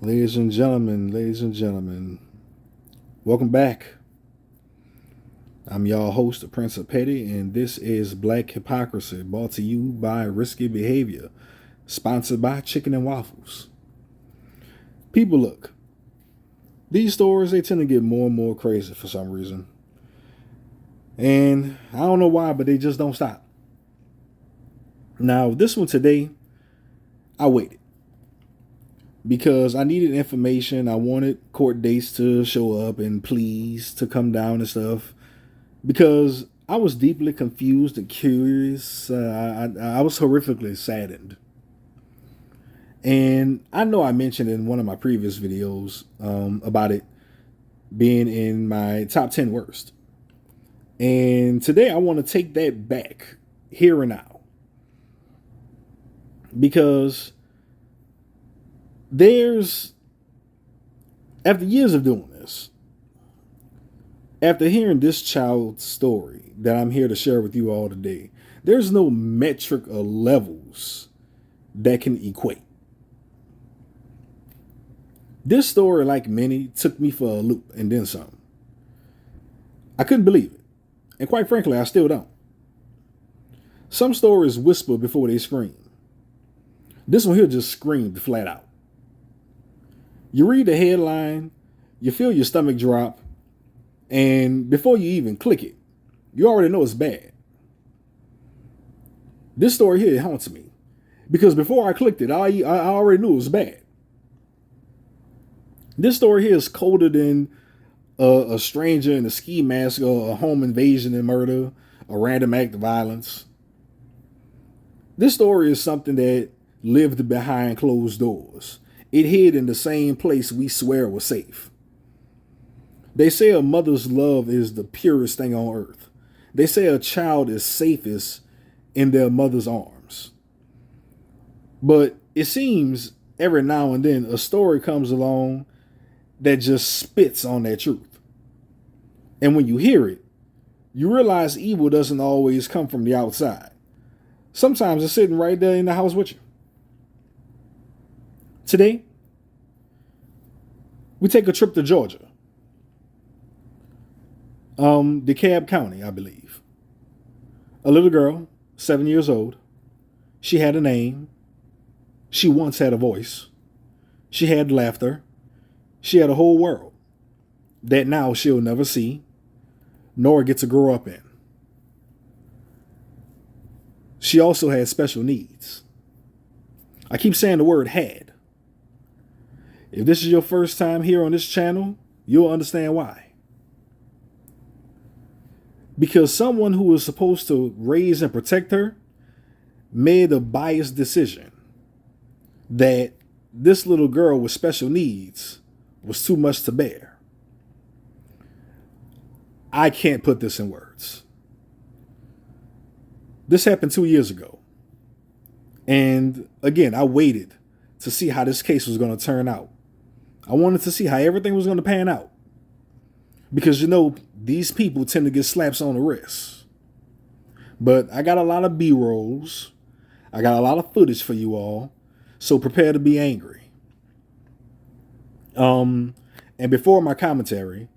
Ladies and gentlemen, welcome back. I'm y'all host, the Prince of Petty, and this is Black Hypocrisy, brought to you by Risky Behavior, sponsored by Chicken and Waffles. People, look, these stories, they tend to get more and more crazy for some reason. And I don't know why, but they just don't stop. Now, this one today, I waited because I needed information. I wanted court dates to show up and pleas to come down and stuff because I was deeply confused and curious. I was horrifically saddened. And I know I mentioned in one of my previous videos about it being in my top 10 worst. And today I want to take that back here and now because there's, after years of doing this, after hearing this child's story that I'm here to share with you all today, there's no metric or levels that can equate. This story, like many, took me for a loop and then some. I couldn't believe it. And quite frankly, I still don't. Some stories whisper before they scream. This one here just screamed flat out. You read the headline, you feel your stomach drop, and before you even click it, you already know it's bad. This story here haunts me because before I clicked it, I already knew it was bad. This story here is colder than a stranger in a ski mask or a home invasion and murder, a random act of violence. This story is something that lived behind closed doors. It hid in the same place we swear was safe. They say a mother's love is the purest thing on earth. They say a child is safest in their mother's arms. But it seems every now and then a story comes along that just spits on that truth. And when you hear it, you realize evil doesn't always come from the outside. Sometimes it's sitting right there in the house with you. Today, we take a trip to Georgia. DeKalb County, I believe. A little girl, 7 years old. She had a name. She once had a voice. She had laughter. She had a whole world that now she'll never see, nor get to grow up in. She also had special needs. I keep saying the word had. If this is your first time here on this channel, you'll understand why. Because someone who was supposed to raise and protect her made a biased decision that this little girl with special needs was too much to bear. I can't put this in words. This happened 2 years ago. And again, I waited to see how this case was going to turn out. I wanted to see how everything was going to pan out. Because, you know, these people tend to get slaps on the wrist. But I got a lot of B-rolls. I got a lot of footage for you all. So prepare to be angry. And before my commentary,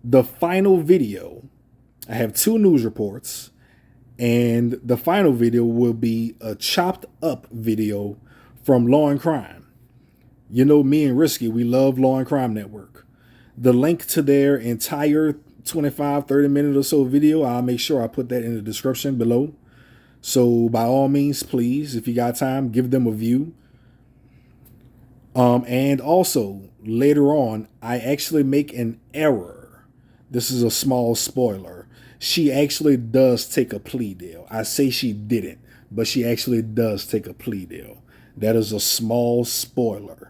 the final video, I have 2 news reports. And the final video will be a chopped up video from Law and Crime. You know, me and Risky, we love Law and Crime Network. The link to their entire 25, 30 minute or so video, I'll make sure I put that in the description below. So by all means, please, if you got time, give them a view. And also, later on, I actually make an error. This is a small spoiler. She actually does take a plea deal. I say she didn't, but she actually does take a plea deal. That is a small spoiler.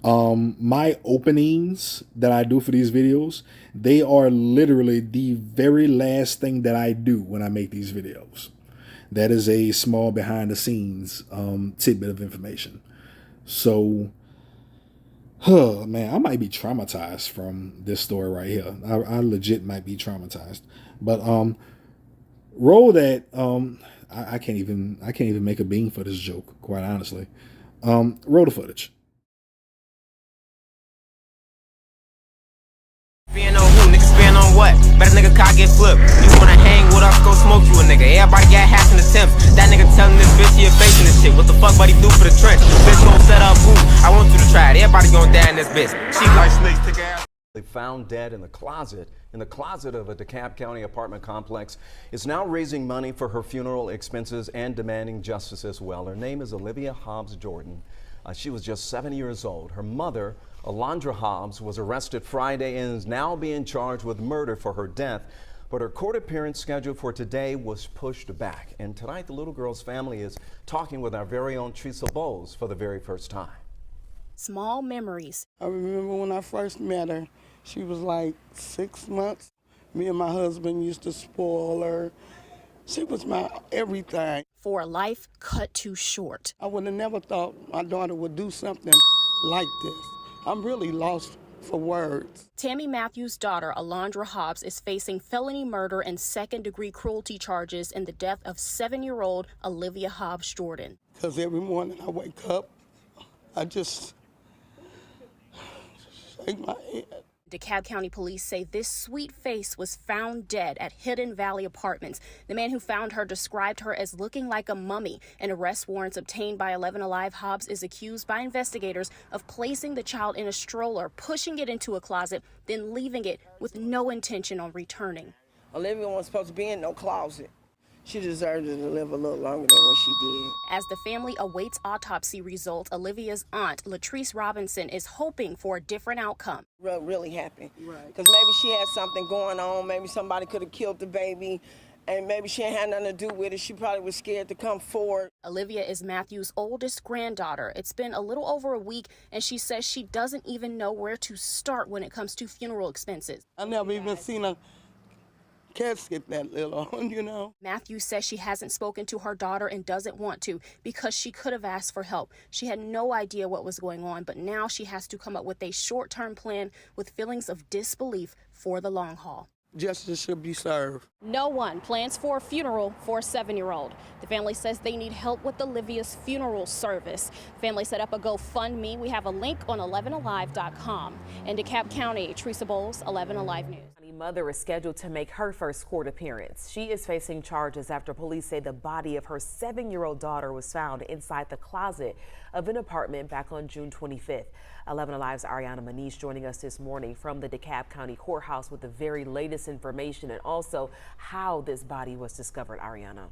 My openings that I do for these videos, they are literally the very last thing that I do when I make these videos. That is a small behind the scenes tidbit of information. So, man, I might be traumatized from this story right here. I legit might be traumatized. But roll that. I can't even make a bean for this joke, quite honestly. Roll the footage. doing what? Better nigga cock get flipped. You wanna hang with us, go smoke you a nigga. Everybody got half an attempt. That nigga telling this bitch he a facing this shit. What the fuck buddy do for the trench? Bitch gon' set up boo. I want you to try it. Everybody gon' die in this bitch. She like snakes, take her ass. They found dead in the closet of a DeKalb County apartment complex, is now raising money for her funeral expenses and demanding justice as well. Her name is Alivia Jordan. She was just 7 years old. Her mother, Alondra Hobbs, was arrested Friday and is now being charged with murder for her death. But her court appearance scheduled for today was pushed back. And tonight, the little girl's family is talking with our very own Teresa Bowles for the very first time. Small memories. I remember when I first met her, she was like 6 months. Me and my husband used to spoil her. She was my everything. For a life cut too short. I would have never thought my daughter would do something like this. I'm really lost for words. Tammy Matthews' daughter, Alondra Hobbs, is facing felony murder and second-degree cruelty charges in the death of 7-year-old Alivia Hobbs Jordan. Because every morning I wake up, I just shake my head. DeKalb County police say this sweet face was found dead at Hidden Valley Apartments. The man who found her described her as looking like a mummy. An arrest warrant obtained by 11 Alive Hobbs is accused by investigators of placing the child in a stroller, pushing it into a closet, then leaving it with no intention on returning. Olivia wasn't supposed to be in no closet. She deserved to live a little longer than what she did. As the family awaits autopsy results, Olivia's aunt, Latrice Robinson, is hoping for a different outcome. Really happy. Right. Because maybe she had something going on. Maybe somebody could have killed the baby. And maybe she ain't had nothing to do with it. She probably was scared to come forward. Olivia is Matthew's oldest granddaughter. It's been a little over a week, and she says she doesn't even know where to start when it comes to funeral expenses. I never even seen a casket that little, you know. Matthew says she hasn't spoken to her daughter and doesn't want to because she could have asked for help. She had no idea what was going on, but now she has to come up with a short-term plan with feelings of disbelief for the long haul. Justice should be served. No one plans for a funeral for a 7-year-old. The family says they need help with Olivia's funeral service. Family set up a GoFundMe. We have a link on 11alive.com. In DeKalb County, Teresa Bowles, 11 Alive News. Mother is scheduled to make her first court appearance. She is facing charges after police say the body of her 7-year-old daughter was found inside the closet of an apartment back on June 25th. 11 Alive's Ariana Manish joining us this morning from the DeKalb County Courthouse with the very latest information and also how this body was discovered. Ariana.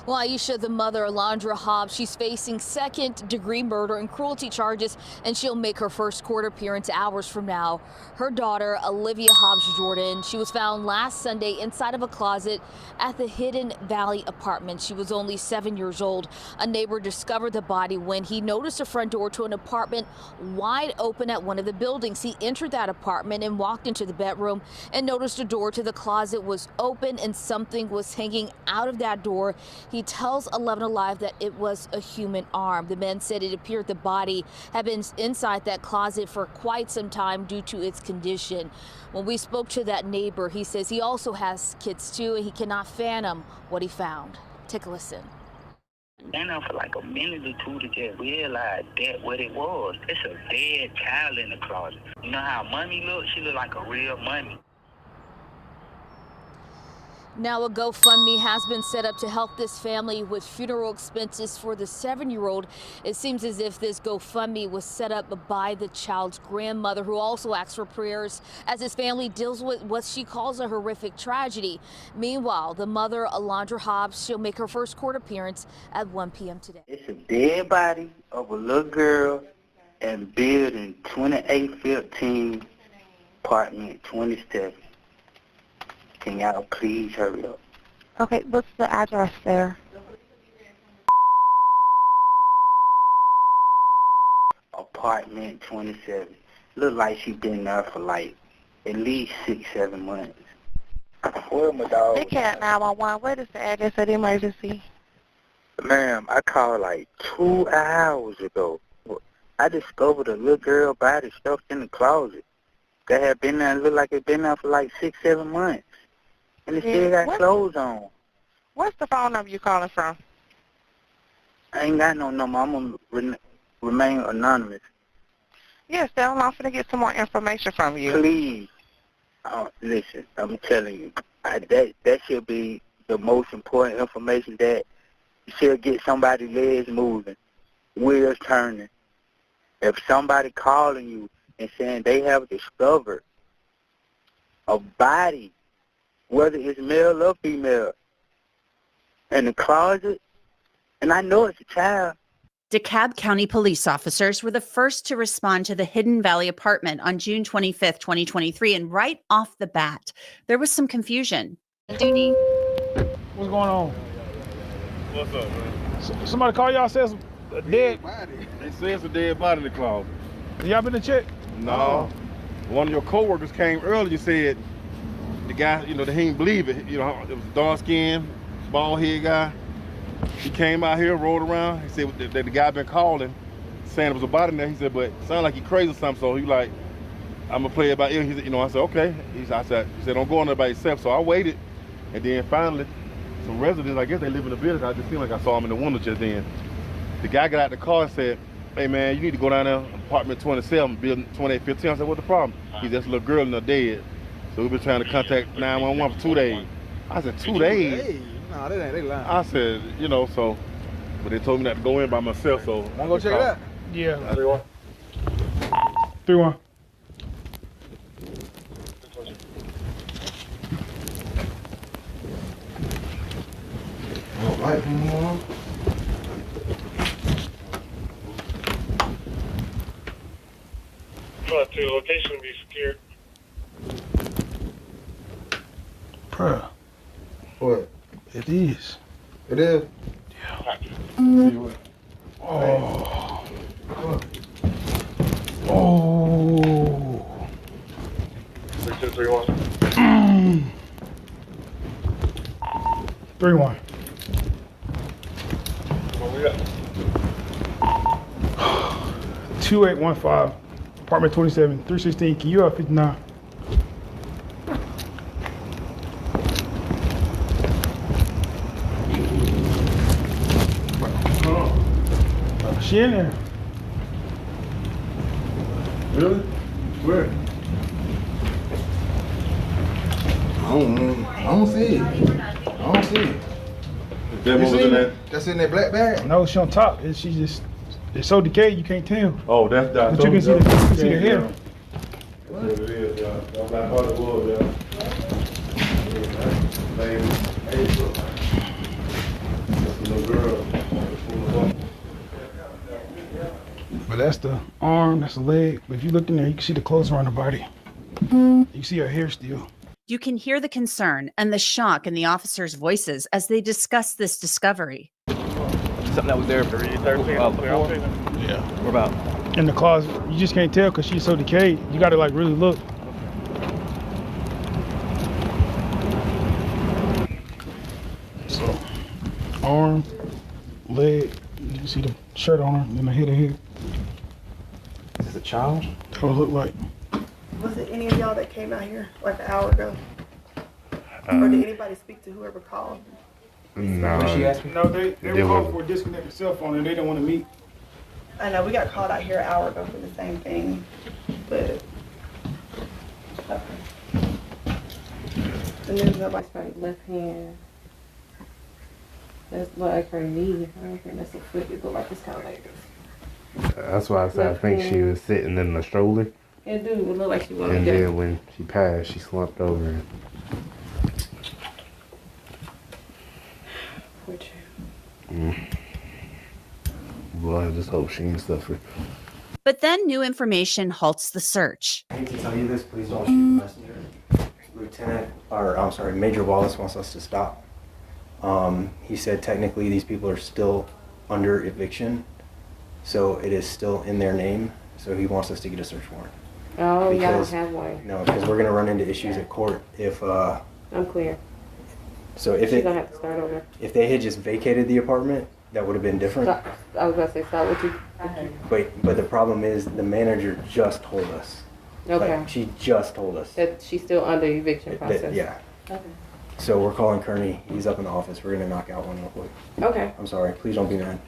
Well, Aisha, the mother, Alondra Hobbs, she's facing second-degree murder and cruelty charges, and she'll make her first court appearance hours from now. Her daughter, Alivia Hobbs Jordan, she was found last Sunday inside of a closet at the Hidden Valley apartment. She was only 7 years old. A neighbor discovered the body when he noticed a front door to an apartment wide open at one of the buildings. He entered that apartment and walked into the bedroom and noticed a door to the closet was open and something was hanging out of that door. He tells 11 Alive that it was a human arm. The man said it appeared the body had been inside that closet for quite some time due to its condition. When we spoke to that neighbor, he says he also has kids too, and he cannot fathom what he found. Take a listen. Been there for like a minute or two to just realize that what it was. It's a dead child in the closet. You know how Mummy looks? She look like a real mummy. Now a GoFundMe has been set up to help this family with funeral expenses for the 7-year-old. It seems as if this GoFundMe was set up by the child's grandmother, who also asked for prayers as his family deals with what she calls a horrific tragedy. Meanwhile, the mother, Alondra Hobbs, she'll make her first court appearance at 1 p.m. today. It's a dead body of a little girl in building 2815, apartment 27. Can y'all please hurry up? Okay, what's the address there? Apartment 27. Look like she been there for like at least 6-7 months. Where my dog? They can't 911. What is the address of the emergency? Ma'am, I called like 2 hours ago. I discovered a little girl body stuffed in the closet. That had been there, looked like it been there for like 6-7 months. And it still got clothes on. What's the phone number you calling from? I ain't got no number. I'm going to remain anonymous. Yes, I'm going to get some more information from you. Please. Listen, I'm telling you, that should be the most important information, that should get somebody's legs moving, wheels turning. If somebody calling you and saying they have discovered a body, whether it's male or female, in the closet, and I know it's a child. DeKalb County police officers were the first to respond to the Hidden Valley apartment on June 25th, 2023, and right off the bat, there was some confusion. Duty. What's going on? What's up, man? Somebody call y'all, says a dead body. They say it's a dead body in the closet. Y'all been to check? No. One of your coworkers came earlier, said the guy, they didn't believe it. It was a dark-skinned, bald-head guy. He came out here, rode around. He said that the guy been calling, saying there was a body in there. He said, but it sounded like he crazy or something. So he like, I'm gonna play it by ear. He said, I said, okay. He said, don't go in there by yourself. So I waited, and then finally, some residents, I guess they live in the building. I just seemed like I saw him in the window just then. The guy got out the car and said, hey man, you need to go down there, apartment 27, building 2815. I said, what's the problem? He said, there's a little girl in there dead. So we've been trying to contact 911 for 2 days. I said, 2 days? Nah, they lying. I said, so, but they told me not to go in by myself, so. Wanna go check it out? Yeah. 3-1. 3-1. All right, come on. To your location be secured. Bruh. What? It is. It is? Yeah. See what? Oh. Oh. 6231. 3-1. What we got? 2815. Apartment 27, 316. Can you up 59? She in there. Really? Where? I don't see it. I don't see it. That You was seen in it? that's in that black bag? No, she on top. She just, it's so decayed you can't tell. Oh, that's that. But you can see the hair. That's what it is, y'all. That's what I thought it was, y'all. That's a little girl. But that's the arm, that's the leg. But if you look in there, you can see the clothes around her body. You can see her hair still. You can hear the concern and the shock in the officers' voices as they discuss this discovery. Something that was there before? Yeah. What about? In the closet. You just can't tell because she's so decayed. You got to like really look. So, arm, leg, you can see the shirt on her, and then the head of hair. Is this a child? That's what it look like. Was it any of y'all that came out here like an hour ago? Or did anybody speak to whoever called? No, they were called for a disconnected cell phone and they didn't want to meet. I know we got called out here an hour ago for the same thing, but okay. And there's nobody's probably left hand. That's like her knee. I don't think that's a foot. It look like it's kind of like this. That's why I said I think she was sitting in the stroller. It do. It look like she was. And then when she passed, she slumped over. And Poor child. Well, I just hope she didn't suffer. But then new information halts the search. I hate to tell you this, please don't shoot the messenger. Major Wallace wants us to stop. He said technically these people are still under eviction, so it is still in their name, so he wants us to get a search warrant. Oh, y'all don't have one. No, because we're going to run into issues at court if... I'm clear. So if She's gonna have to start over. If they had just vacated the apartment, that would have been different. Stop. I was about to say stop what you. But the problem is the manager just told us. Okay. Like, she just told us. That she's still under eviction process. Yeah. Okay. So we're calling Kearney. He's up in the office. We're gonna knock out one real quick. Okay. I'm sorry. Please don't be mad.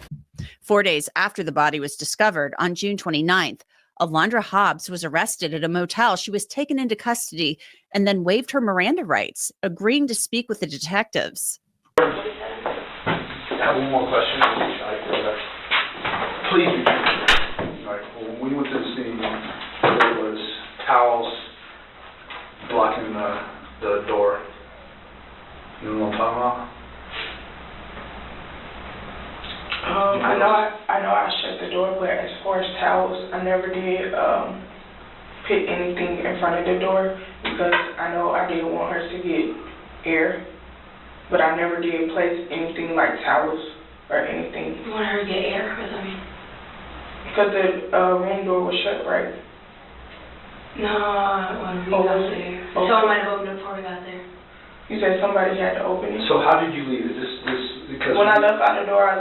4 days after the body was discovered on June 29th, Alondra Hobbs was arrested at a motel. She was taken into custody and then waived her Miranda rights, agreeing to speak with the detectives. I have one more question. Please be truthful. All right. When we went to the scene, there was towels blocking the door. You know what I'm talking about? I know I shut the door, but as far as towels, I never did put anything in front of the door because I know I didn't want her to get air, but I never did place anything like towels or anything. You want her to get air? What does that mean? Because the room door was shut, right? No, when we got there. Someone might have opened it before we got there. You said somebody had to open it? So how did you leave? Is this because when I left out the door, I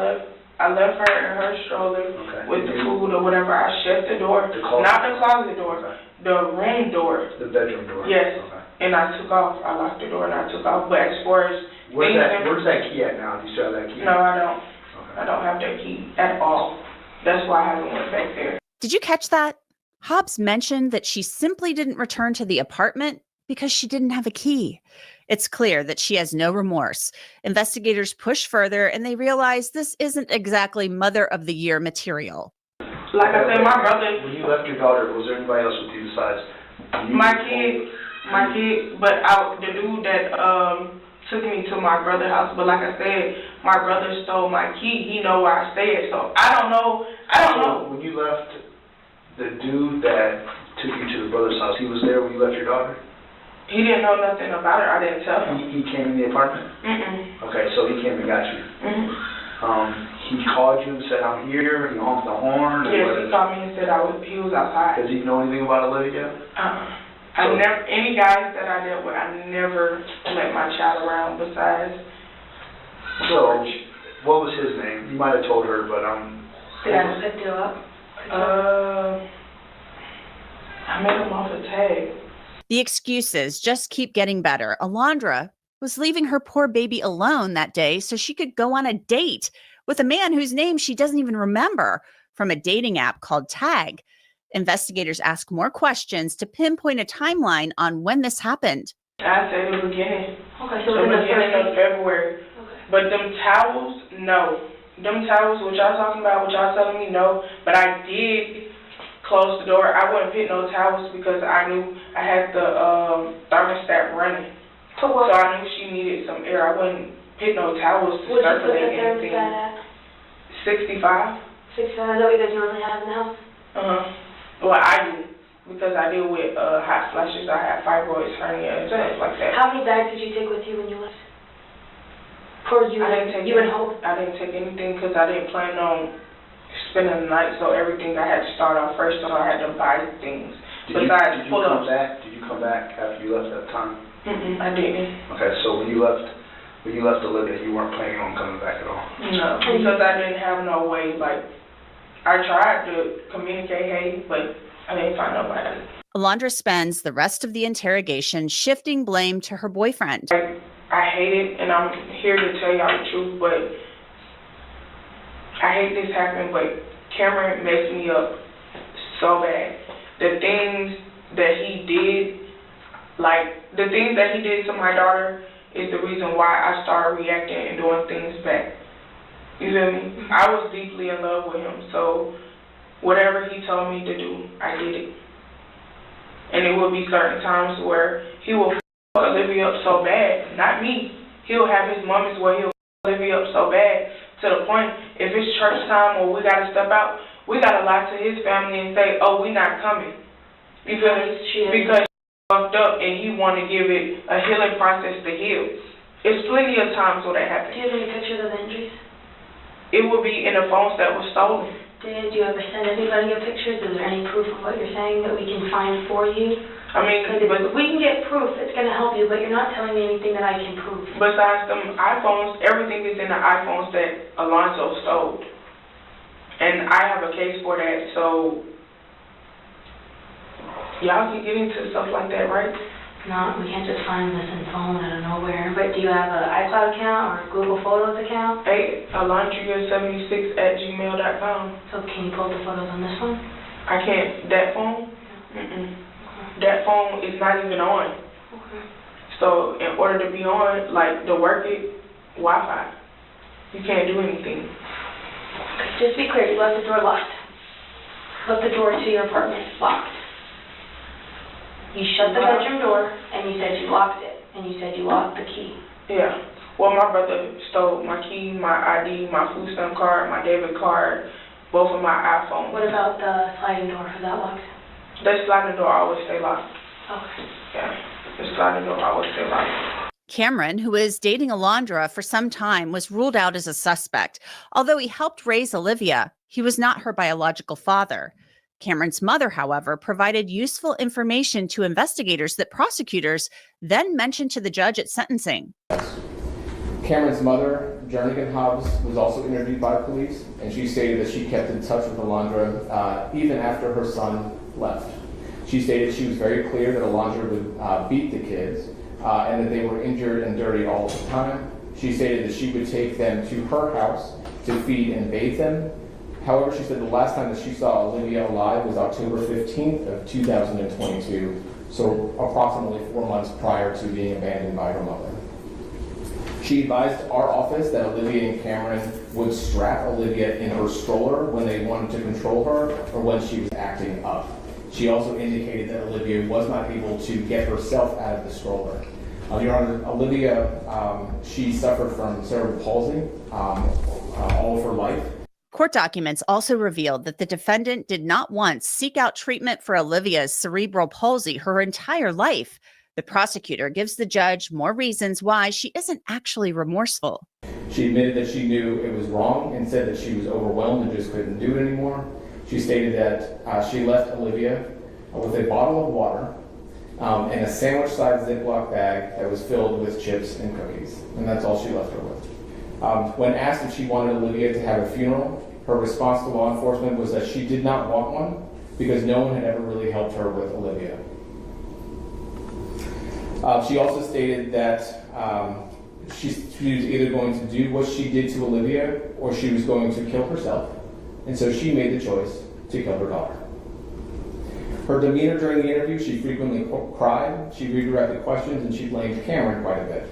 left her in her stroller with the food or whatever. I shut the door, not the closet door, the room door. The bedroom door? Yes. And I took off. I locked the door and I took off. But as far as where's that key at now? Do you still have that key? No, I don't. I don't have that key at all. That's why I haven't went back there. Did you catch that? Hobbs mentioned that she simply didn't return to the apartment because she didn't have a key. It's clear that she has no remorse. Investigators push further and they realize this isn't exactly Mother of the Year material. Like I said, my brother... When you left your daughter, was there anybody else with you besides you? My kid, but the dude that took me to my brother's house. But like I said, my brother stole my key. He know where I stay at, so I don't know. When you left, the dude that took you to the brother's house, he was there when you left your daughter? He didn't know nothing about it. I didn't tell him. He came in the apartment? Okay, so he came and got you. He called you and said, I'm here, and he honked the horn? Yes, he called me and said he was outside. Does he know anything about Olivia? Any guys that I dealt with, I never let my child around besides. So, what was his name? You might have told her, but Did I pick you up? I met him off a tag. The excuses just keep getting better. Alondra was leaving her poor baby alone that day so she could go on a date with a man whose name she doesn't even remember from a dating app called Tag. Investigators ask more questions to pinpoint a timeline on when this happened. I say the beginning. Okay, so the beginning of February. Okay. But them towels, no. Them towels, what y'all talking about, what y'all telling me, no. But I did close the door. I wouldn't put no towels because I knew I had the thermostat running. So I knew she needed some air. I wouldn't put no towels to circulate anything. At? 65. 65, is that what you guys normally have in the house? Well, I do, because I deal with hot flashes. I have fibroids, hernia, and stuff like that. How many bags did you take with you when you left? For you and Hope? I didn't take anything because I didn't plan on spending the night, so everything I had to start off first, so I had to buy things. Did you come back after you left that time? I didn't. Okay, so when you left Olivia, you weren't planning on coming back at all? No, because I didn't have no way. Like, I tried to communicate, hey, but I didn't find nobody. Alondra spends the rest of the interrogation shifting blame to her boyfriend. I hate it, and I'm here to tell y'all the truth, but I hate this happening, but Cameron messed me up so bad. The things that he did, the things that he did to my daughter is the reason why I started reacting and doing things back. You feel me? I was deeply in love with him, so whatever he told me to do, I did it. And it will be certain times where he will fuck Olivia up so bad, not me. He'll have his moments where he'll fuck Olivia up so bad to the point, if it's church time or we got to step out, we got to lie to his family and say, oh, we not coming. You feel me? Because he fucked up and he want to give it a healing process to heal. It's plenty of times where that happens. Do you have any pictures of the injuries? It would be in the phones that was stolen. Did you ever send anybody your pictures? Is there any proof of what you're saying that we can find for you? I mean, if we can get proof, it's going to help you, but you're not telling me anything that I can prove. Besides them iPhones, everything is in the iPhones that Alonzo stole. And I have a case for that, so y'all can get into stuff like that, right? No, we can't just find this in phone out of nowhere. But do you have an iCloud account or a Google Photos account? Hey, Alondria76@gmail.com. So can you pull the photos on this one? I can't, that phone, that phone is not even on. So in order to be on, like to work it, Wi-Fi, you can't do anything. Just be clear, you left the door locked. Left the door to your apartment locked. You shut the bedroom door, and you said you locked it, and you said you locked the key. Yeah. Well, my brother stole my key, my ID, my food stamp card, my debit card, both of my iPhones. What about the sliding door? Was that locked? The sliding door always stay locked. Okay. Yeah. The sliding door always stay locked. Cameron, who was dating Alondra for some time, was ruled out as a suspect. Although he helped raise Alivia, he was not her biological father. Cameron's mother, however, provided useful information to investigators that prosecutors then mentioned to the judge at sentencing. Cameron's mother, Jernigan Hobbs, was also interviewed by police, and she stated that she kept in touch with Alondra even after her son left. She stated she was very clear that Alondra would beat the kids and that they were injured and dirty all the time. She stated that she would take them to her house to feed and bathe them. However, she said the last time that she saw Alivia alive was October 15th of 2022, so approximately 4 months prior to being abandoned by her mother. She advised our office that Alivia and Cameron would strap Alivia in her stroller when they wanted to control her or when she was acting up. She also indicated that Alivia was not able to get herself out of the stroller. Your Honor, Alivia, she suffered from cerebral palsy all of her life. Court documents also revealed that the defendant did not once seek out treatment for Olivia's cerebral palsy her entire life. The prosecutor gives the judge more reasons why she isn't actually remorseful. She admitted that she knew it was wrong and said that she was overwhelmed and just couldn't do it anymore. She stated that she left Alivia with a bottle of water and a sandwich-sized Ziploc bag that was filled with chips and cookies, and that's all she left her with. When asked if she wanted Alivia to have a funeral, her response to law enforcement was that she did not want one because no one had ever really helped her with Alivia. She also stated that she was either going to do what she did to Alivia or she was going to kill herself, and so she made the choice to kill her daughter. Her demeanor during the interview, she frequently cried, she redirected questions, and she blamed Cameron quite a bit.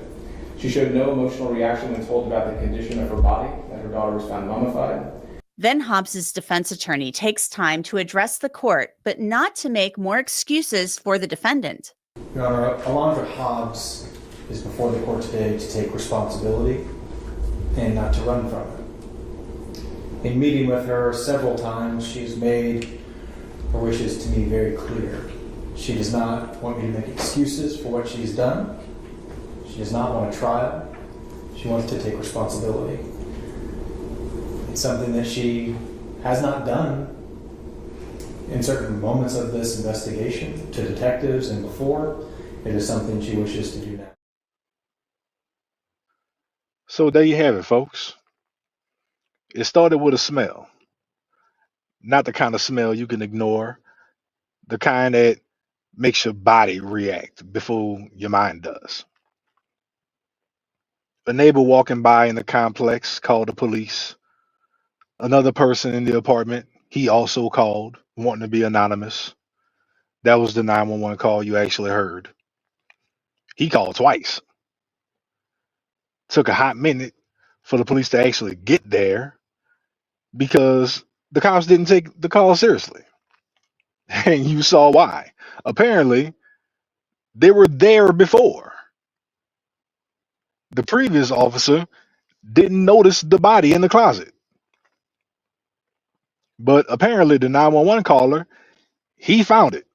She showed no emotional reaction when told about the condition of her body, that her daughter was found mummified. Then Hobbs's defense attorney takes time to address the court, but not to make more excuses for the defendant. Your Honor, Alondra Hobbs is before the court today to take responsibility and not to run from it. In meeting with her several times, she's made her wishes to me very clear. She does not want me to make excuses for what she's done. She does not want a trial. She wants to take responsibility. It's something that she has not done in certain moments of this investigation to detectives and before. It is something she wishes to do now. So there you have it, folks. It started with a smell. Not the kind of smell you can ignore, the kind that makes your body react before your mind does. A neighbor walking by in the complex called the police. Another person in the apartment, he also called, wanting to be anonymous. That was the 911 call you actually heard. He called twice. Took a hot minute for the police to actually get there because the cops didn't take the call seriously. And you saw why. Apparently, they were there before. The previous officer didn't notice the body in the closet. But apparently, the 911 caller, he found it.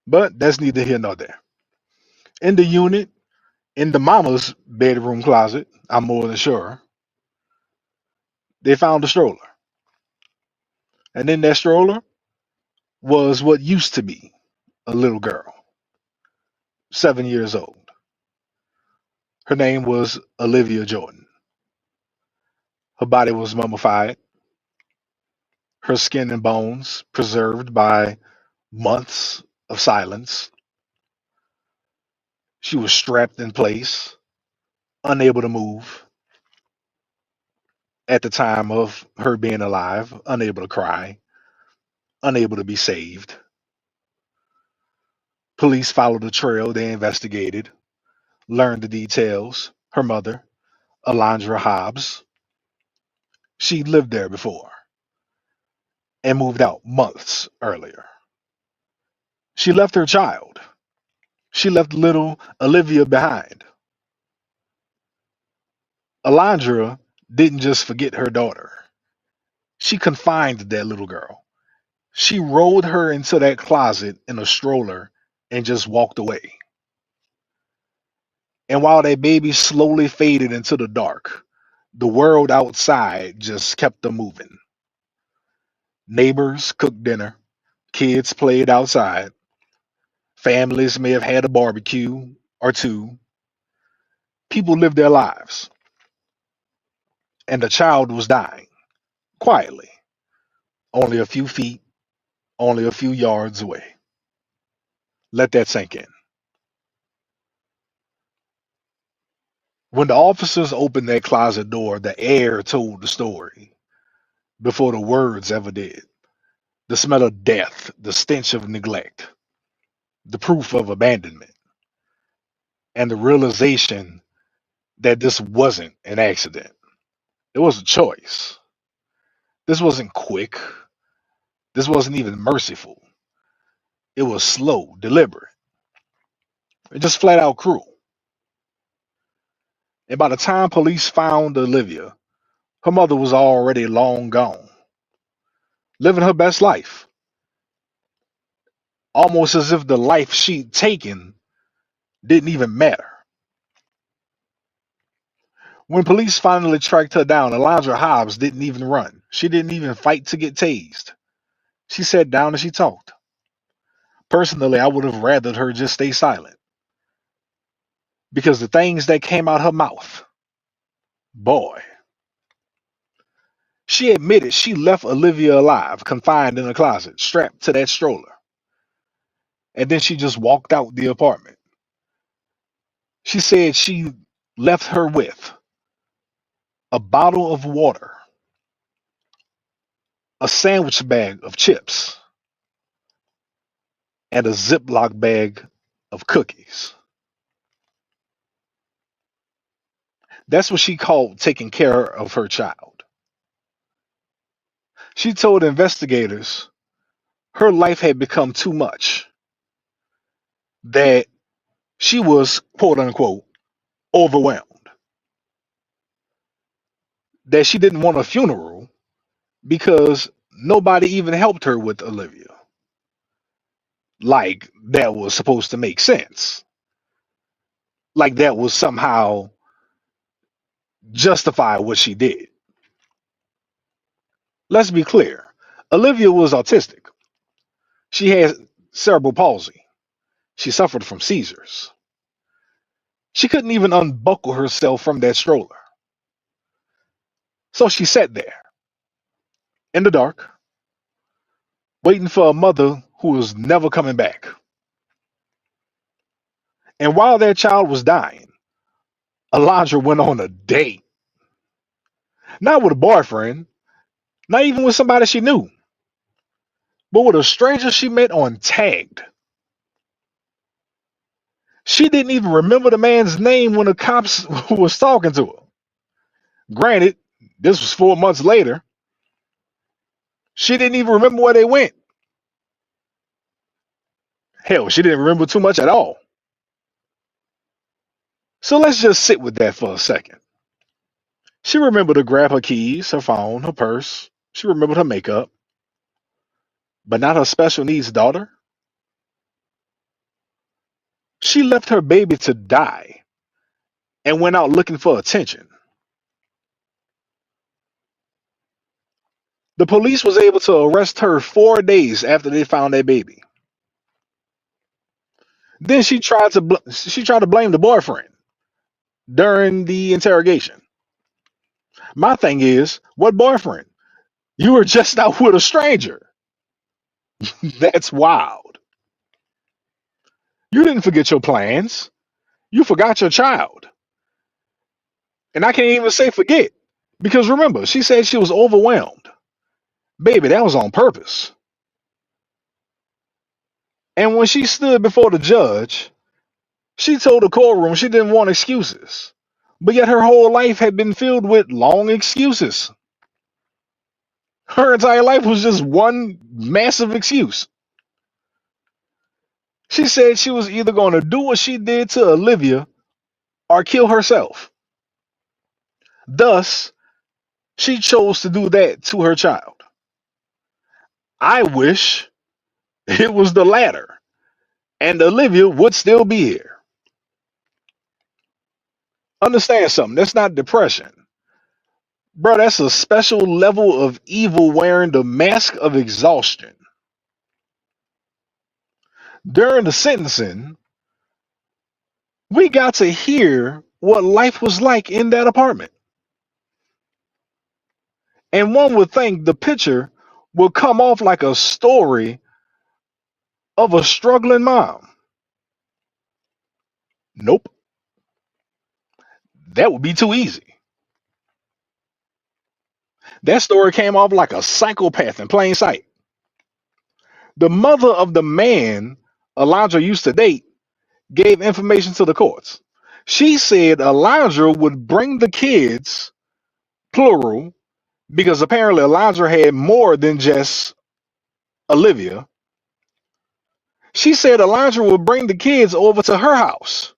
But that's neither here nor there. In the unit, in the mama's bedroom closet, I'm more than sure, they found a stroller. And in that stroller was what used to be a little girl, 7 years old. Her name was Alivia Jordan. Her body was mummified, her skin and bones preserved by months of silence. She was strapped in place, unable to move at the time of her being alive, unable to cry. unable to be saved. Police followed the trail, they investigated, learned the details. Her mother, Alondra Hobbs, she lived there before and moved out months earlier. She left her child. She left little Olivia behind. Alondra didn't just forget her daughter. She confined that little girl. She rolled her into that closet in a stroller and just walked away. And while that baby slowly faded into the dark, the world outside just kept them moving. Neighbors cooked dinner, kids played outside, families may have had a barbecue or two. People lived their lives, and the child was dying quietly, only a few feet, only a few yards away. Let that sink in. When the officers opened that closet door, the air told the story before the words ever did. The smell of death, the stench of neglect, the proof of abandonment, and the realization that this wasn't an accident. It was a choice. This wasn't quick. This wasn't even merciful. It was slow, deliberate, and just flat out cruel. And by the time police found Olivia, her mother was already long gone, living her best life, almost as if the life she'd taken didn't even matter. When police finally tracked her down, Alondra Hobbs didn't even run. She didn't even fight to get tased. She sat down and she talked. Personally, I would have rathered her just stay silent because the things that came out her mouth, boy. She admitted she left Olivia alive, confined in a closet, strapped to that stroller. And then she just walked out the apartment. She said she left her with a bottle of water, a sandwich bag of chips, and a Ziploc bag of cookies. That's what she called taking care of her child. She told investigators her life had become too much, that she was, quote unquote, overwhelmed, that she didn't want a funeral because nobody even helped her with Olivia. Like that was supposed to make sense. Like that was somehow justify what she did. Let's be clear. Olivia was autistic. She had cerebral palsy. She suffered from seizures. She couldn't even unbuckle herself from that stroller. So she sat there in the dark, waiting for a mother who was never coming back. And while that child was dying, Alondra went on a date. Not with a boyfriend, not even with somebody she knew, but with a stranger she met on Tagged. She didn't even remember the man's name when the cops was talking to her. Granted, this was 4 months later. She didn't even remember where they went. Hell, she didn't remember too much at all. So let's just sit with that for a second. She remembered to grab her keys, her phone, her purse. She remembered her makeup, but not her special needs daughter. She left her baby to die and went out looking for attention. The police was able to arrest her 4 days after they found that baby. Then she tried to blame the boyfriend during the interrogation. My thing is, what boyfriend? You were just out with a stranger. That's wild. You didn't forget your plans. You forgot your child. And I can't even say forget because remember, she said she was overwhelmed. Baby, that was on purpose. And when she stood before the judge, she told the courtroom she didn't want excuses. But yet her whole life had been filled with long excuses. Her entire life was just one massive excuse. She said she was either going to do what she did to Olivia or kill herself. Thus, she chose to do that to her child. I wish it was the latter, and Olivia would still be here. Understand something, that's not depression. Bro, that's a special level of evil wearing the mask of exhaustion. During the sentencing, we got to hear what life was like in that apartment. And one would think the picture would come off like a story of a struggling mom. Nope, that would be too easy. That story came off like a psychopath in plain sight. The mother of the man Alondra used to date gave information to the courts. She said Alondra would bring the kids, plural, because apparently Alondra had more than just Olivia. She said Alondra would bring the kids over to her house,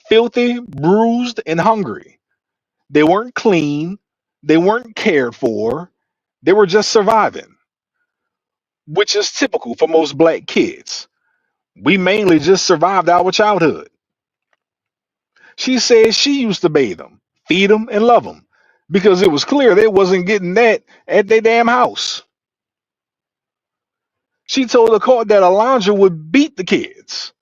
filthy, bruised, and hungry. They weren't clean, they weren't cared for, they were just surviving, which is typical for most black kids. We mainly just survived our childhood. She said she used to bathe them, feed them, and love them because it was clear they wasn't getting that at their damn house. She told the court that Alondra would beat the kids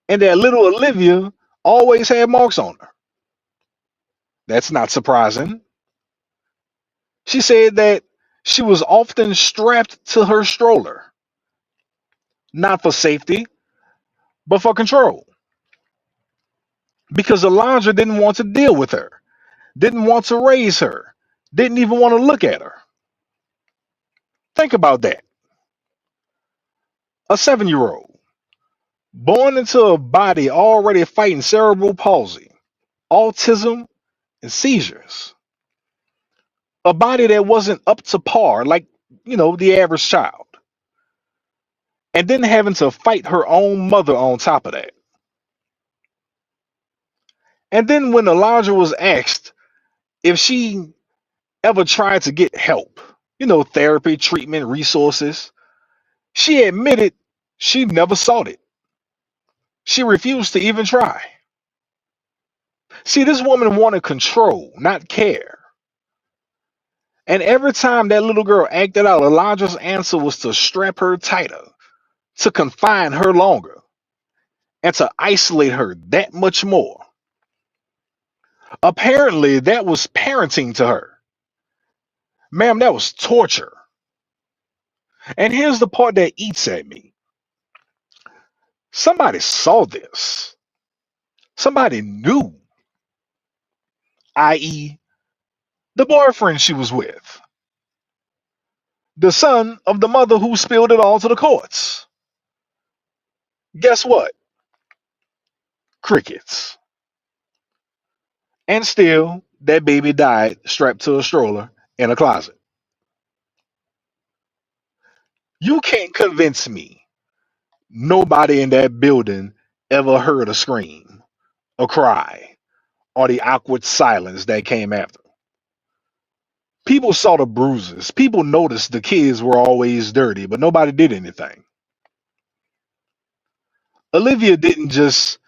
and that little Olivia always had marks on her. That's not surprising. She said that she was often strapped to her stroller, not for safety, but for control, because Alondra didn't want to deal with her, didn't want to raise her, didn't even want to look at her. Think about that. A 7-year-old born into a body already fighting cerebral palsy, autism, and seizures. A body that wasn't up to par like, the average child. And then having to fight her own mother on top of that. And then when Elijah was asked if she ever tried to get help, therapy, treatment, resources, she admitted she never sought it. She refused to even try. See, this woman wanted control, not care. And every time that little girl acted out, Elijah's answer was to strap her tighter, to confine her longer, and to isolate her that much more. Apparently, that was parenting to her. Ma'am, that was torture. And here's the part that eats at me. Somebody saw this. Somebody knew, i.e., the boyfriend she was with, the son of the mother who spilled it all to the courts. Guess what? Crickets. And still, that baby died strapped to a stroller in a closet. You can't convince me nobody in that building ever heard a scream, a cry, or the awkward silence that came after. People saw the bruises. People noticed the kids were always dirty, but nobody did anything. Olivia didn't just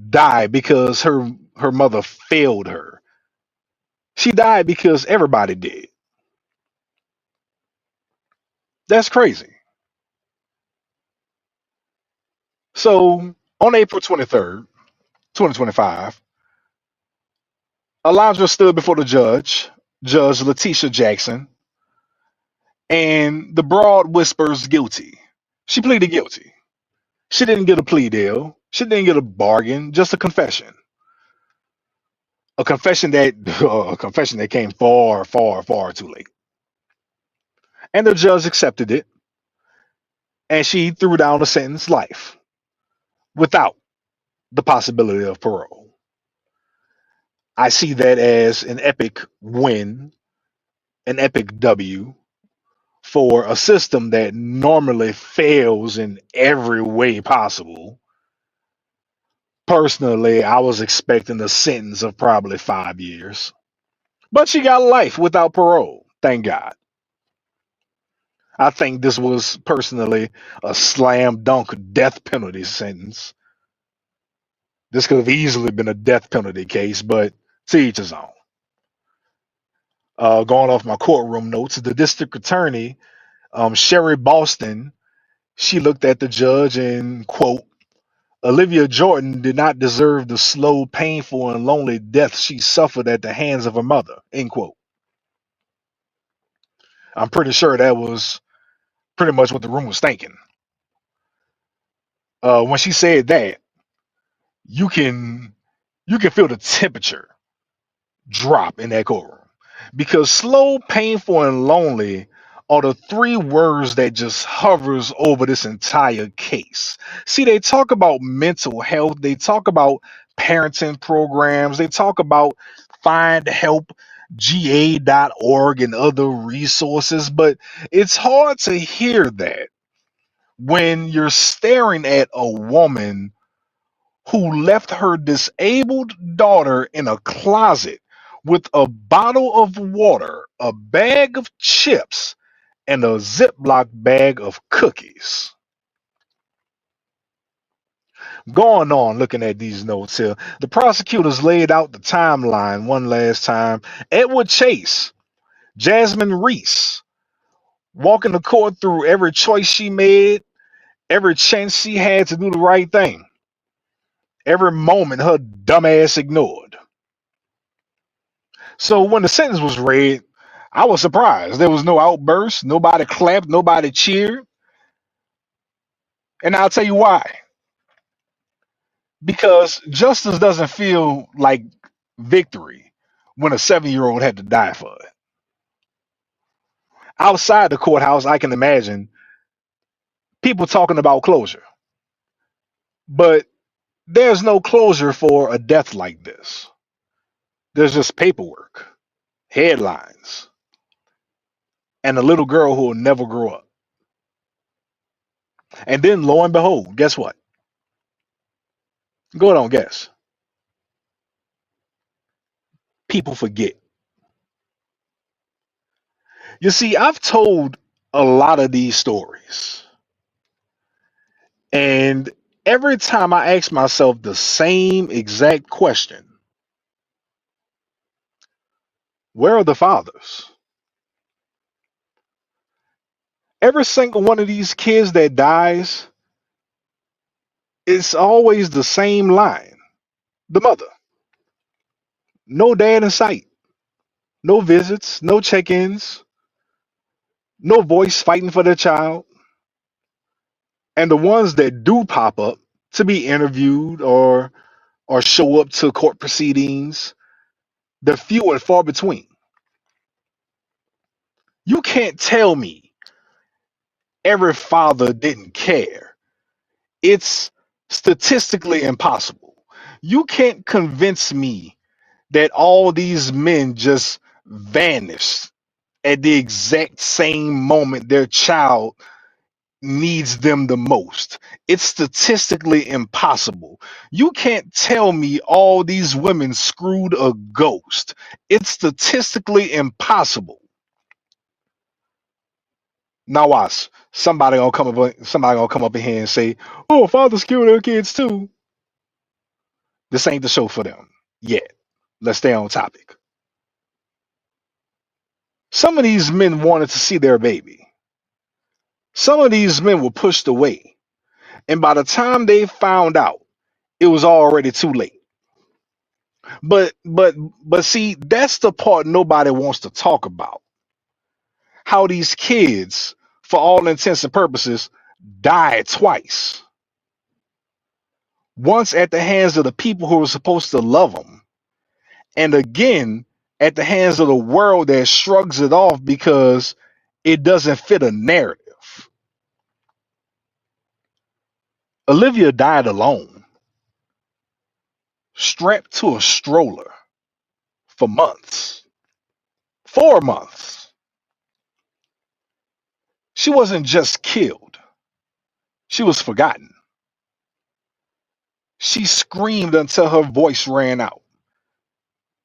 die because her mother failed her. She died because everybody did. That's crazy. So on April 23rd, 2025, Elijah stood before the judge, Judge Letitia Jackson, and the broad whispers guilty. She pleaded guilty. She didn't get a plea deal. She didn't get a bargain, just a confession. A confession that a confession that came far, far, far too late. And the judge accepted it. and she threw down a sentence life without the possibility of parole. I see that as an epic win, an epic W for a system that normally fails in every way possible. Personally, I was expecting a sentence of probably 5 years, but she got life without parole. Thank God. I think this was personally a slam dunk death penalty sentence. This could have easily been a death penalty case, but to each his own. Going off my courtroom notes, the district attorney, Sherry Boston, she looked at the judge and, quote, Alivia Jordan did not deserve the slow, painful, and lonely death she suffered at the hands of her mother, end quote. I'm pretty sure that was pretty much what the room was thinking. When she said that, you can feel the temperature drop in that courtroom because slow, painful, and lonely are the three words that just hovers over this entire case. See, they talk about mental health, they talk about parenting programs, they talk about find help ga.org and other resources, but it's hard to hear that when you're staring at a woman who left her disabled daughter in a closet with a bottle of water, a bag of chips, and a Ziploc bag of cookies. Going on, looking at these notes here, the prosecutors laid out the timeline one last time. Edward Chase, Jasmine Reese, walking the court through every choice she made, every chance she had to do the right thing, every moment her dumb ass ignored. So when the sentence was read, I was surprised. There was no outburst, nobody clapped, nobody cheered. And I'll tell you why. Because justice doesn't feel like victory when a 7-year-old had to die for it. Outside the courthouse, I can imagine people talking about closure. But there's no closure for a death like this. There's just paperwork, headlines, and a little girl who will never grow up. And then lo and behold, guess what? Go on, guess. People forget. You see, I've told a lot of these stories, and every time I ask myself the same exact question: where are the fathers? Every single one of these kids that dies, it's always the same line: the mother. No dad in sight, no visits, no check ins, no voice fighting for their child. And the ones that do pop up to be interviewed or show up to court proceedings, they're few and far between. You can't tell me every father didn't care. It's statistically impossible. You can't convince me that all these men just vanished at the exact same moment their child needs them the most. It's statistically impossible. You can't tell me all these women screwed a ghost. It's statistically impossible. Now watch. Somebody gonna come up in here and say, "Oh, fathers kill their kids too." This ain't the show for them yet. Let's stay on topic. Some of these men wanted to see their baby. Some of these men were pushed away, and by the time they found out, it was already too late. But but but see, that's the part nobody wants to talk about. How these kids, for all intents and purposes, died twice. Once at the hands of the people who were supposed to love them, and again at the hands of the world that shrugs it off because it doesn't fit a narrative. Olivia died alone, strapped to a stroller for months. 4 months. She wasn't just killed, she was forgotten. She screamed until her voice ran out,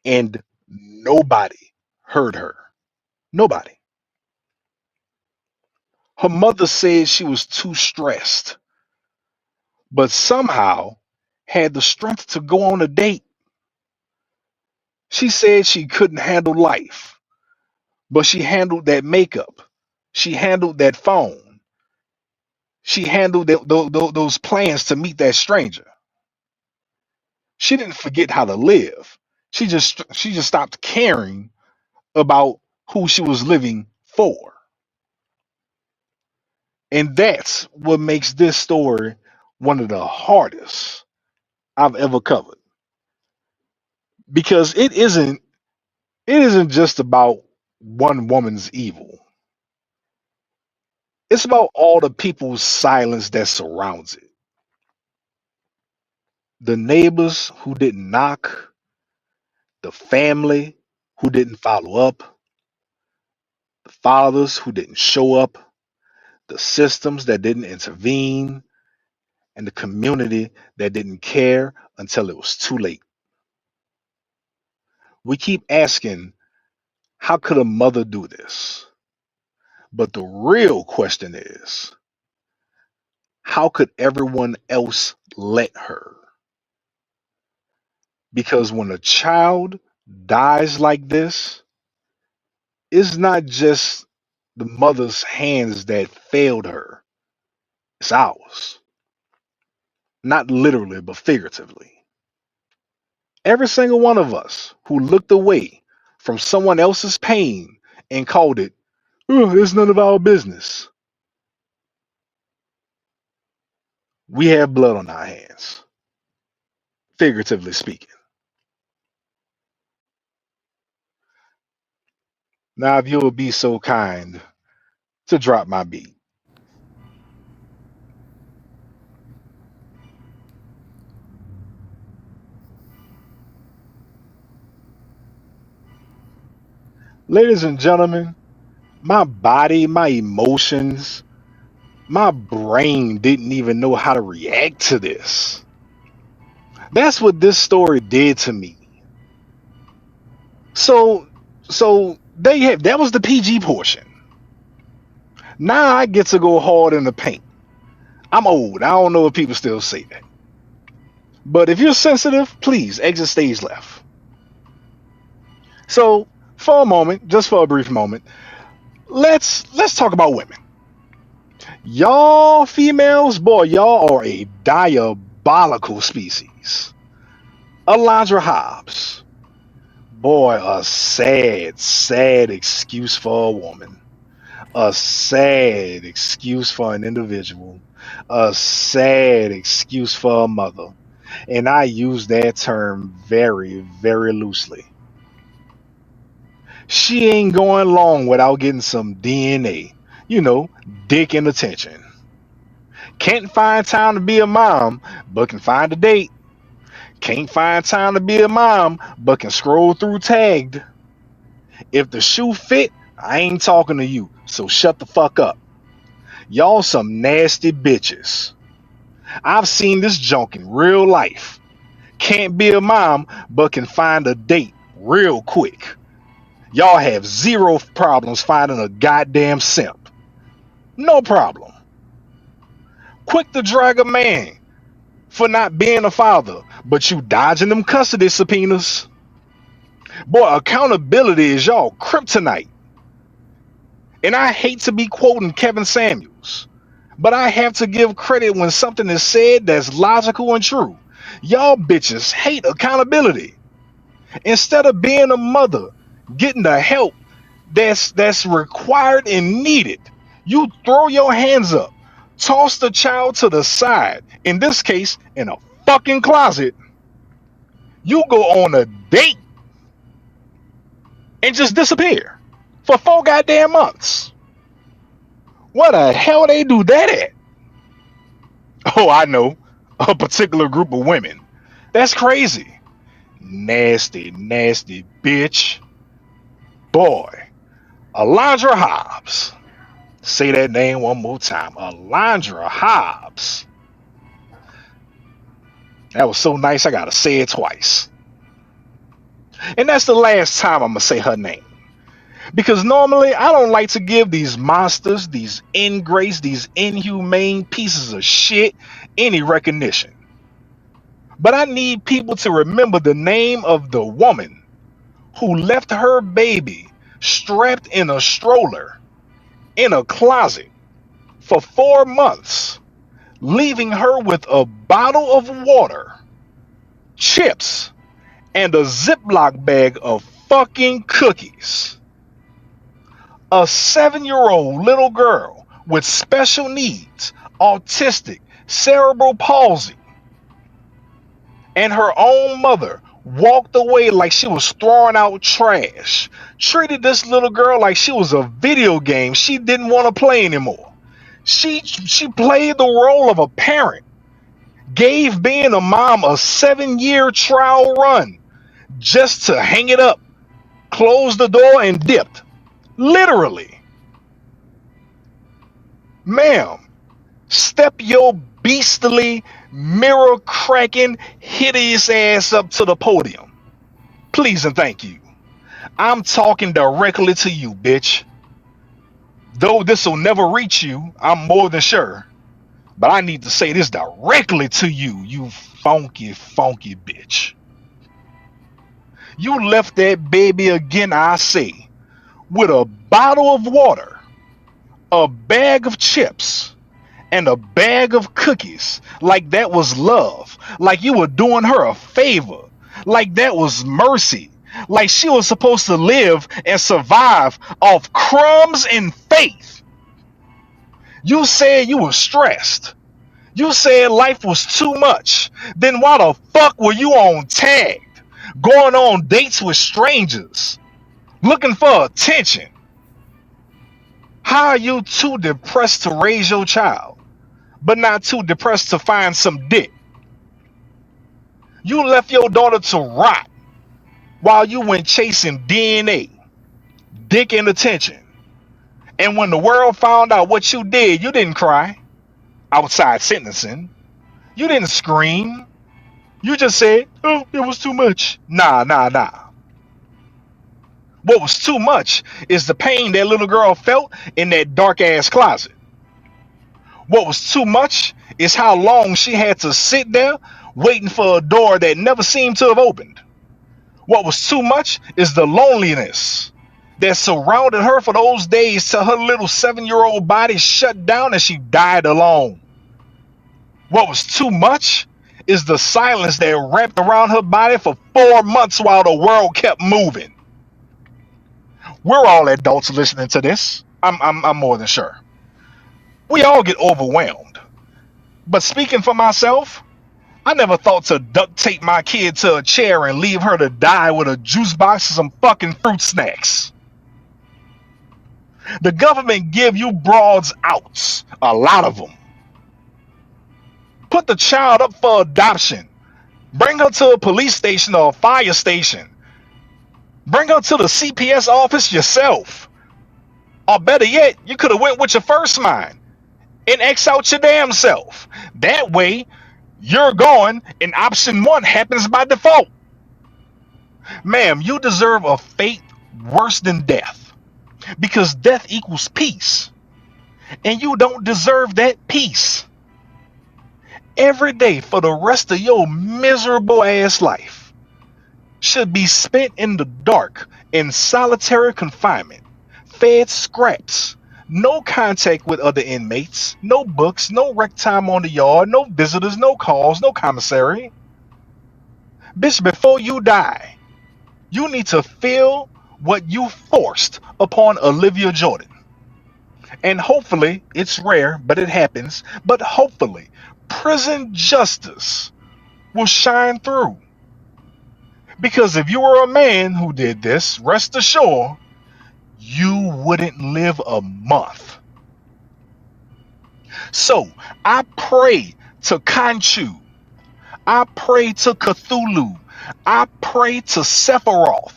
and nobody heard her. Nobody. Her mother said she was too stressed, but somehow had the strength to go on a date. She said she couldn't handle life, but she handled that makeup. She handled that phone. She handled those plans to meet that stranger. She didn't forget how to live. She just stopped caring about who she was living for. And that's what makes this story one of the hardest I've ever covered, because it isn't just about one woman's evil. It's about all the people's silence that surrounds it. The neighbors who didn't knock, the family who didn't follow up, the fathers who didn't show up, the systems that didn't intervene, and the community that didn't care until it was too late. We keep asking, how could a mother do this? But the real question is, how could everyone else let her? Because when a child dies like this, it's not just the mother's hands that failed her, it's ours. Not literally, but figuratively. Every single one of us who looked away from someone else's pain and called it, oh, it's none of our business. We have blood on our hands, figuratively speaking. Now, if you would be so kind to drop my beat. Ladies and gentlemen, my body, my emotions, my brain didn't even know how to react to this. That's what this story did to me. So, so they have that was the PG portion. Now I get to go hard in the paint. I'm old. I don't know if people still say that. But if you're sensitive, please exit stage left. So, for a moment, just for a brief moment, let's talk about women. Y'all females, boy, y'all are a diabolical species. Alondra Hobbs, boy, a sad, sad excuse for a woman. A sad excuse for an individual. A sad excuse for a mother. And I use that term very, very loosely. She ain't going long without getting some DNA. You know, dick and attention. Can't find time to be a mom, but can find a date. Can't find time to be a mom, but can scroll through tagged. If the shoe fit, I ain't talking to you, so shut the fuck up. Y'all some nasty bitches. I've seen this junk in real life. Can't be a mom, but can find a date real quick. Y'all have zero problems finding a goddamn simp. No problem. Quick to drag a man for not being a father, but you dodging them custody subpoenas. Boy, accountability is y'all kryptonite. And I hate to be quoting Kevin Samuels, but I have to give credit when something is said that's logical and true. Y'all bitches hate accountability. Instead of being a mother, getting the help that's required and needed, you throw your hands up, toss the child to the side, in this case, in a fucking closet. You go on a date and just disappear for 4 goddamn months. What the hell they do that at? Oh, I know. A particular group of women. That's crazy. Nasty, nasty bitch. Boy, Alondra Hobbs. Say that name one more time. Alondra Hobbs. That was so nice, I gotta say it twice. And that's the last time I'm gonna say her name. Because normally I don't like to give these monsters, these ingrates, these inhumane pieces of shit any recognition. But I need people to remember the name of the woman who left her baby strapped in a stroller in a closet for 4 months, leaving her with a bottle of water, chips, and a Ziploc bag of fucking cookies. A 7-year-old little girl with special needs, autistic, cerebral palsy, and her own mother walked away like she was throwing out trash, treated this little girl like she was a video game she didn't want to play anymore. She played the role of a parent, gave being a mom a 7-year trial run just to hang it up, close the door, and dipped. Literally. Ma'am, step your beastly, mirror cracking, hideous ass up to the podium. Please and thank you. I'm talking directly to you, bitch. Though this will never reach you, I'm more than sure. But I need to say this directly to you, you funky, funky bitch. You left that baby again, I say, with a bottle of water, a bag of chips, and a bag of cookies like that was love, like you were doing her a favor, like that was mercy, like she was supposed to live and survive off crumbs and faith. You said you were stressed. You said life was too much. Then why the fuck were you on tagged, going on dates with strangers, looking for attention? How are you too depressed to raise your child, but not too depressed to find some dick? You left your daughter to rot while you went chasing DNA, dick, and attention. And when the world found out what you did, you didn't cry outside sentencing. You didn't scream. You just said, oh, it was too much. Nah, nah, nah. What was too much is the pain that little girl felt in that dark ass closet. What was too much is how long she had to sit there waiting for a door that never seemed to have opened. What was too much is the loneliness that surrounded her for those days till her little 7-year-old body shut down and she died alone. What was too much is the silence that wrapped around her body for 4 months while the world kept moving. We're all adults listening to this. I'm more than sure. We all get overwhelmed. But speaking for myself, I never thought to duct tape my kid to a chair and leave her to die with a juice box and some fucking fruit snacks. The government give you broads outs, a lot of them. Put the child up for adoption. Bring her to a police station or a fire station. Bring her to the CPS office yourself. Or better yet, you could have went with your first mind and X out your damn self. That way, you're gone and option one happens by default. Ma'am, you deserve a fate worse than death because death equals peace. And you don't deserve that peace. Every day for the rest of your miserable ass life should be spent in the dark in solitary confinement, fed scraps, no contact with other inmates, no books, no rec time on the yard, no visitors, no calls, no commissary. Bitch, before you die, you need to feel what you forced upon Alivia Jordan. And hopefully, it's rare, but it happens, but hopefully, prison justice will shine through. Because if you were a man who did this, rest assured, you wouldn't live a month. So I pray to Khonshu. I pray to Cthulhu. I pray to Sephiroth.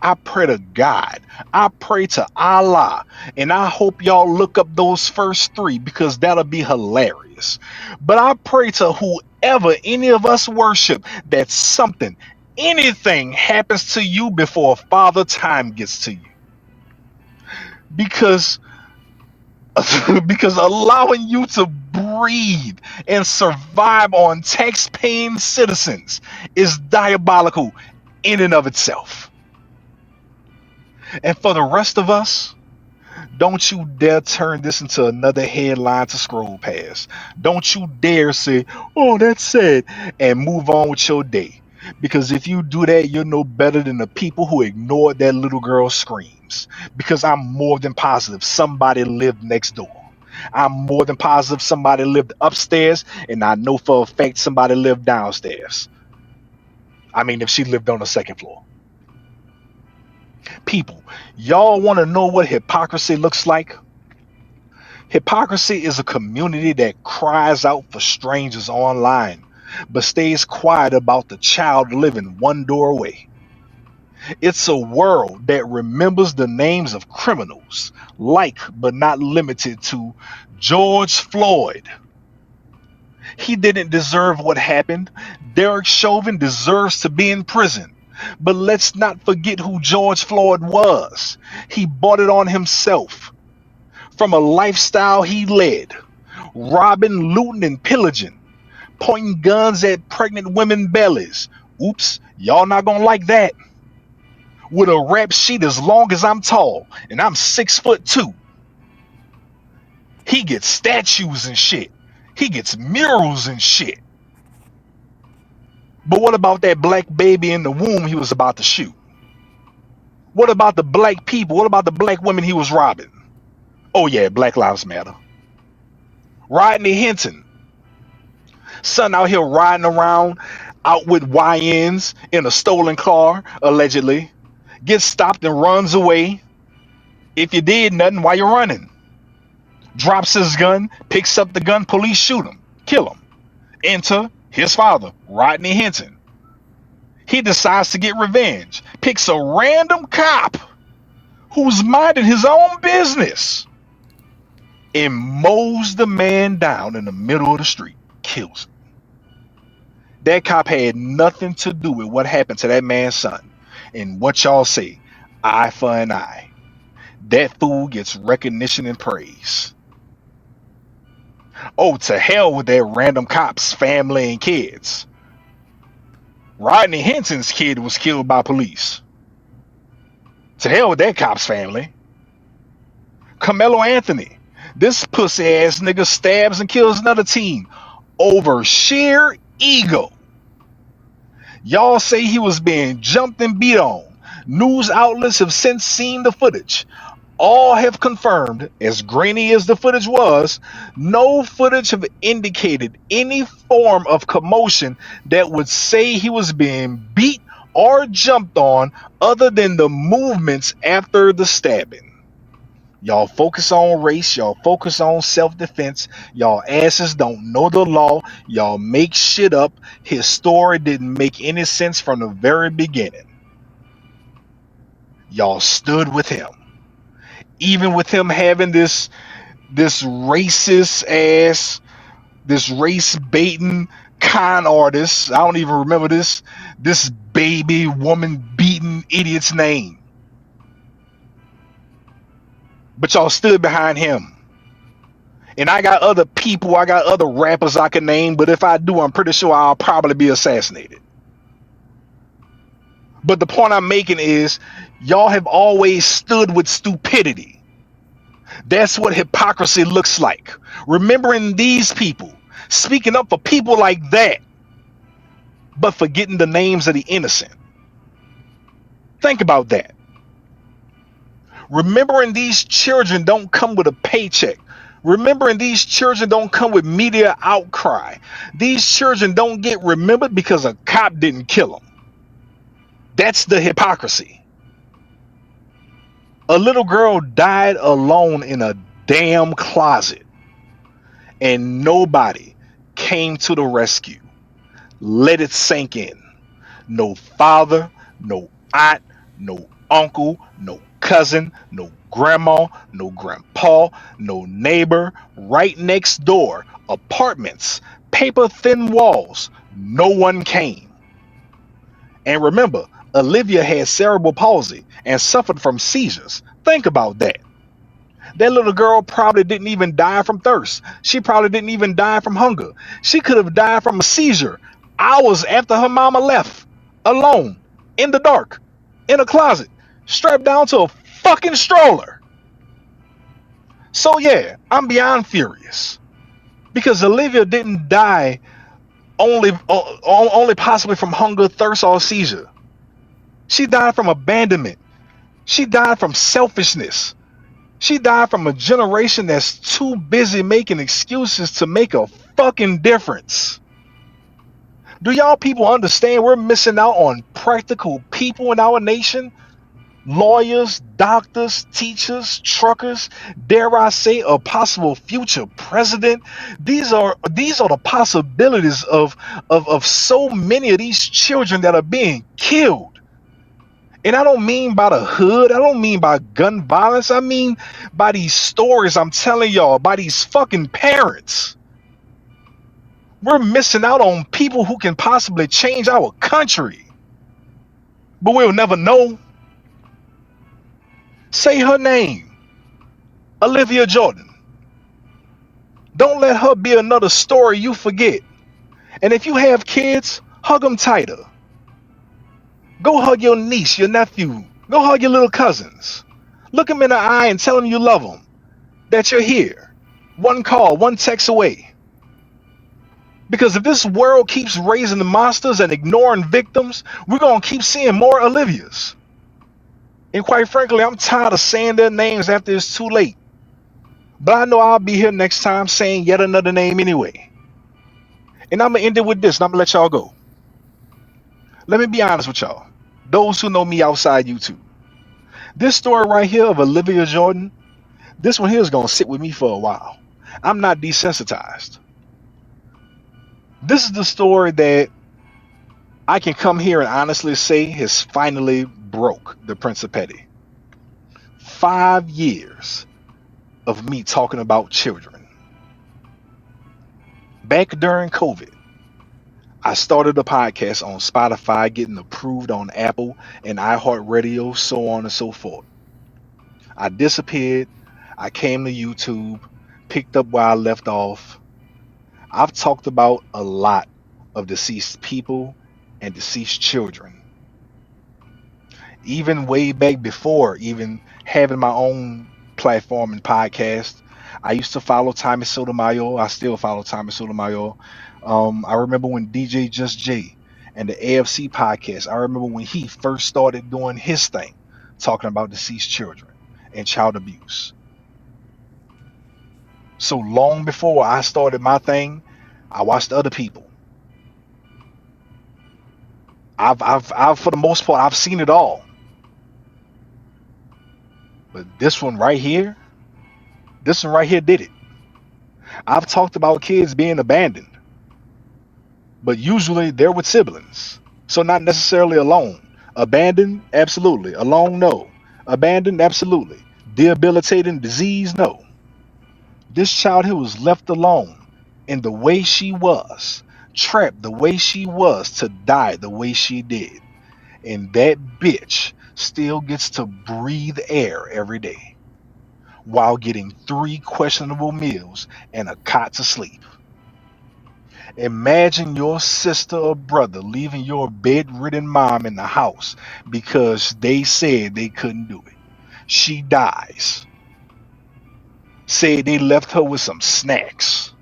I pray to God. I pray to Allah. And I hope y'all look up those first three because that'll be hilarious. But I pray to whoever any of us worship that something, anything happens to you before Father Time gets to you. Because because allowing you to breathe and survive on tax-paying citizens is diabolical in and of itself. And for the rest of us, don't you dare turn this into another headline to scroll past. Don't you dare say, oh, that's sad, and move on with your day. Because if you do that, you're no better than the people who ignored that little girl's screams. Because I'm more than positive somebody lived next door. I'm more than positive somebody lived upstairs, and I know for a fact somebody lived downstairs. I mean, if she lived on the second floor. People, y'all want to know what hypocrisy looks like? Hypocrisy is a community that cries out for strangers online, but stays quiet about the child living one door away. It's a world that remembers the names of criminals, like but not limited to George Floyd. He didn't deserve what happened. Derek Chauvin deserves to be in prison. But let's not forget who George Floyd was. He bought it on himself from a lifestyle he led, robbing, looting, and pillaging, pointing guns at pregnant women bellies. Oops, y'all not gonna like that. With a rap sheet as long as I'm tall, and I'm 6'2". He gets statues and shit. He gets murals and shit. But what about that black baby in the womb he was about to shoot? What about the black people? What about the black women he was robbing? Oh yeah, Black Lives Matter. Rodney Hinton, son out here riding around out with YNs in a stolen car, allegedly, gets stopped and runs away. If you did nothing, why you running? Drops his gun, picks up the gun, police shoot him, kill him. Enter his father, Rodney Hinton. He decides to get revenge, picks a random cop who's minding his own business and mows the man down in the middle of the street, kills him. That cop had nothing to do with what happened to that man's son. And what y'all say, eye for an eye. That fool gets recognition and praise. Oh, to hell with that random cop's family and kids. Rodney Hinton's kid was killed by police. To hell with that cop's family. Carmelo Anthony, this pussy ass nigga stabs and kills another teen over sheer ego. Y'all say he was being jumped and beat on. News outlets have since seen the footage. All have confirmed, as grainy as the footage was, no footage have indicated any form of commotion that would say he was being beat or jumped on other than the movements after the stabbing. Y'all focus on race, y'all focus on self-defense, y'all asses don't know the law, y'all make shit up. His story didn't make any sense from the very beginning. Y'all stood with him. Even with him having this racist ass, this race baiting con artist, I don't even remember this baby woman beating idiot's name. But y'all stood behind him. And I got other people, I got other rappers I can name, but if I do, I'm pretty sure I'll probably be assassinated. But the point I'm making is y'all have always stood with stupidity. That's what hypocrisy looks like. Remembering these people, speaking up for people like that, but forgetting the names of the innocent. Think about that. Remembering these children don't come with a paycheck. Remembering these children don't come with media outcry. These children don't get remembered because a cop didn't kill them. That's the hypocrisy. A little girl died alone in a damn closet, and nobody came to the rescue. Let it sink in. No father, no aunt, no uncle, no cousin, no grandma, no grandpa, no neighbor, right next door, apartments, paper thin walls. No one came. And remember, Olivia had cerebral palsy and suffered from seizures. Think about that. That little girl probably didn't even die from thirst. She probably didn't even die from hunger. She could have died from a seizure hours after her mama left, alone, in the dark, in a closet, strapped down to a fucking stroller. So yeah, I'm beyond furious because Olivia didn't die only possibly from hunger, thirst, or seizure. She died from abandonment. She died from selfishness. She died from a generation that's too busy making excuses to make a fucking difference. Do y'all people understand we're missing out on practical people in our nation? Lawyers, doctors, teachers, truckers, dare I say a possible future president. These are the possibilities of so many of these children that are being killed. And I don't mean by the hood. I don't mean by gun violence. I mean by these stories I'm telling y'all, by these fucking parents. We're missing out on people who can possibly change our country. But we'll never know. Say her name, Alivia Jordan. Don't let her be another story you forget. And if you have kids, hug them tighter. Go hug your niece, your nephew. Go hug your little cousins. Look them in the eye and tell them you love them, that you're here. One call, one text away. Because if this world keeps raising the monsters and ignoring victims, we're going to keep seeing more Olivias. And quite frankly, I'm tired of saying their names after it's too late. But I know I'll be here next time saying yet another name anyway. And I'm going to end it with this, and I'm going to let y'all go. Let me be honest with y'all. Those who know me outside YouTube. This story right here of Alivia Jordan, this one here is going to sit with me for a while. I'm not desensitized. This is the story that I can come here and honestly say has finally broke the Prince of Petty. 5 years of me talking about children. Back during COVID, I started a podcast on Spotify, getting approved on Apple and iHeartRadio, so on and so forth. I disappeared. I came to YouTube, picked up where I left off. I've talked about a lot of deceased people and deceased children. Even way back before even having my own platform and podcast, I used to follow Tommy Sotomayor. I still follow Tommy Sotomayor. I remember when DJ Just J and the AFC podcast, I remember when he first started doing his thing, talking about deceased children and child abuse. So long before I started my thing, I watched other people. I've for the most part, I've seen it all. But this one right here did it. I've talked about kids being abandoned, but usually they're with siblings. So not necessarily alone. Abandoned, absolutely. Alone, no. Abandoned, absolutely. Debilitating disease, no. This child here was left alone in the way she was, trapped the way she was to die the way she did. And that bitch still gets to breathe air every day while getting 3 questionable meals and a cot to sleep. Imagine your sister or brother leaving your bedridden mom in the house because they said they couldn't do it. She dies. Say they left her with some snacks.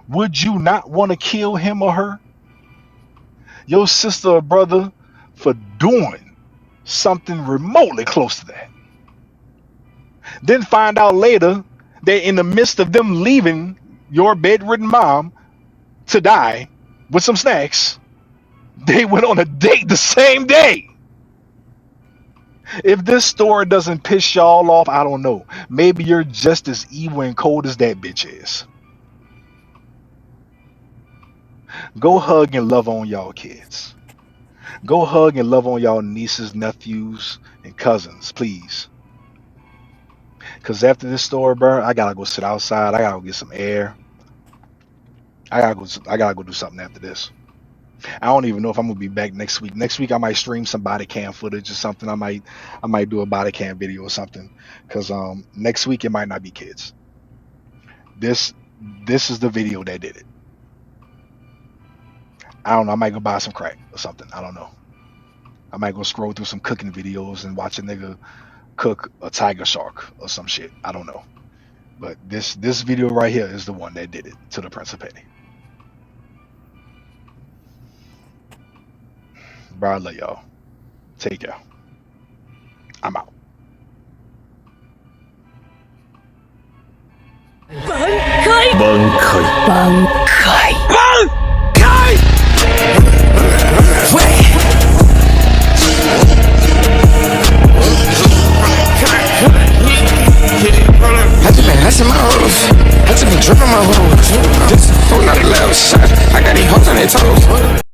Would you not want to kill him or her? Your sister or brother for doing something remotely close to that. Then find out later that in the midst of them leaving your bedridden mom to die with some snacks, they went on a date the same day. If this story doesn't piss y'all off, I don't know. Maybe you're just as evil and cold as that bitch is. Go hug and love on y'all kids. Go hug and love on y'all nieces, nephews, and cousins, please. Cause after this story, bro, I gotta go sit outside. I gotta go get some air. I gotta go do something after this. I don't even know if I'm gonna be back next week. Next week I might stream some body cam footage or something. I might do a body cam video or something. Cause next week it might not be kids. This is the video that did it. I don't know. I might go buy some crack or something. I don't know. I might go scroll through some cooking videos and watch a nigga cook a tiger shark or some shit. I don't know. But this video right here is the one that did it to the Prince of Petty. Bro, I love y'all. Take care. I'm out. Bankai.